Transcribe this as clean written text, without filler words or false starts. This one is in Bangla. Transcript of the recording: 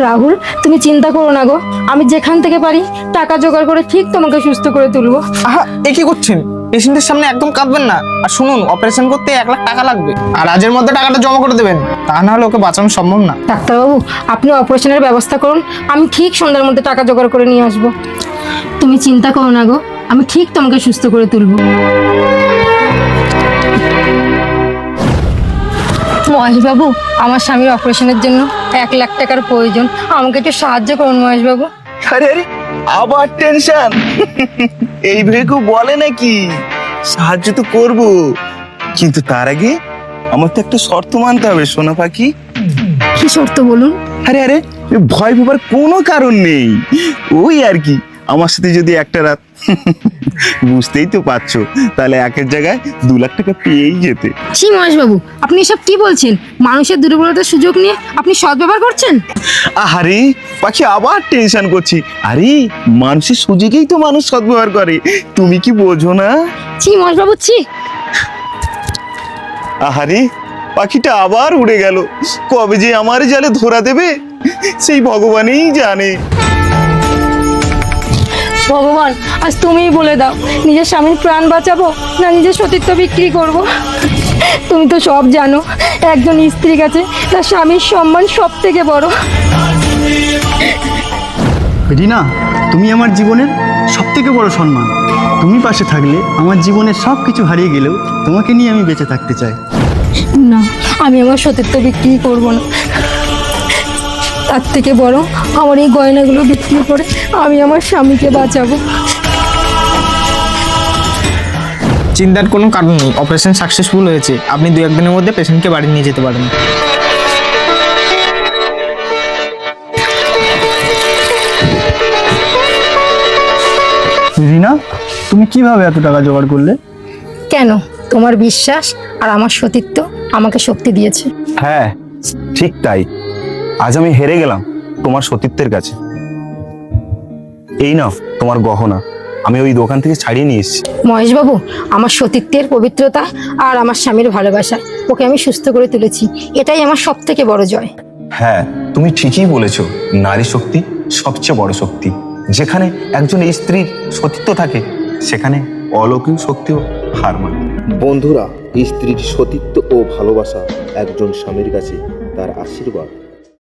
রাহুল, তুমি চিন্তা করো না গো, আমি যেখান থেকে পারি টাকা জোগাড় করে ঠিক তোমাকে সুস্থ করে তুলবো। আহা, এ কি করছেন? পেশেন্টের সামনে একদম কাঁদবেন না। আর শুনুন, অপারেশন করতে 1 লাখ টাকা লাগবে, আর আজের মধ্যে টাকাটা জমা করে দেবেন, তা না হলে ওকে বাঁচানো সম্ভব না। ডাক্তারবাবু, আপনি অপারেশনের ব্যবস্থা করুন, আমি ঠিক সন্ধ্যার মধ্যে টাকা জোগাড় করে নিয়ে আসবো। তুমি চিন্তা করো না গো, আমি ঠিক তোমাকে সুস্থ করে তুলবো। মহেশবাবু, আমার স্বামীর অপারেশনের জন্য 1 লাখ টাকার প্রয়োজন, আমাকে একটু সাহায্য করুন মহেশবাবু। আরে আরে, আবার টেনশন? এই ভেগু বলে নাকি? সাহায্য তো করব, কিন্তু তার আগে আমার তো একটা শর্ত মানতে হবে সোনা পাখি। কি শর্ত বলুন? আরে আরে, ভয় পাবার কোনো কারণ নেই, ওই আর কি, আমার সাথে যদি একটা রাত বুঝতেই তো পারছো, তাহলে একের জায়গায় 2 লাখ টাকা পেয়েই যেতে। ছি মহেশবাবু, আপনি এসব কি বলছেন? মানুষের দুর্বলতার সুযোগ নিয়ে আপনি সদ্ব্যবহার করছেন। আরে পাখি, আবার টেনশন করছি। আরে মানুষের সুযোগেই তো মানুষ সদ্ব্যবহার করে, তুমি কি বোঝো না? ছি মহেশবাবু, ছি। আহারে, পাখিটা আবার উড়ে গেল, কবে যে আমার জালে ধরা দেবে সেই ভগবানই জানে। ভগবান, আজ তুমিই বলে দাও, নিজের স্বামীর প্রাণ বাঁচাবো না নিজের সতীত্ব বিক্রি করব? তুমি তো সব জানো, একজন স্ত্রীর কাছে তার স্বামীর সম্মান সব থেকে বড়। রিনা, তুমি আমার জীবনের সবথেকে বড় সম্মান। তুমি পাশে থাকলে আমার জীবনের সব কিছু হারিয়ে গেলেও তোমাকে নিয়ে আমি বেঁচে থাকতে চাই। না, আমি আমার সতীত্ব বিক্রি করব না, তার থেকে বড় আমার এই গয়নাগুলো বিক্রি করে আমি আমার স্বামীকে বাঁচাবো। চিন্তার কোনো কারণ নেই, অপারেশন সাকসেসফুল হয়েছে। আপনি 2-1 দিনের মধ্যে পেশেন্টকে বাড়ি নিয়ে যেতে পারেন। রিনা, তুমি কিভাবে এত টাকা জোগাড় করলে? কেন? তোমার বিশ্বাস আর আমার সতীত্ব আমাকে শক্তি দিয়েছে। হ্যাঁ, ঠিক তাই। আজ আমি হেরে গেলাম তোমার সতীত্বের কাছে। এই নাও তোমার গহনা, আমি ওই দোকান থেকে ছাড়িয়ে নিয়ে এসেছি। মহেশবাবু, আমার সতীত্বের পবিত্রতা আর আমার স্বামীর ভালোবাসা ওকে আমি সুস্থ করে তুলেছি, এটাই আমার সব থেকে বড় জয়। হ্যাঁ, তুমি ঠিকই বলেছো, নারী শক্তি সবচেয়ে বড় শক্তি। যেখানে একজন স্ত্রীর সতীত্ব থাকে, সেখানে অলৌকিক শক্তিও হার মানে। বন্ধুরা, স্ত্রীর সতীত্ব ও ভালোবাসা একজন স্বামীর কাছে তার আশীর্বাদ।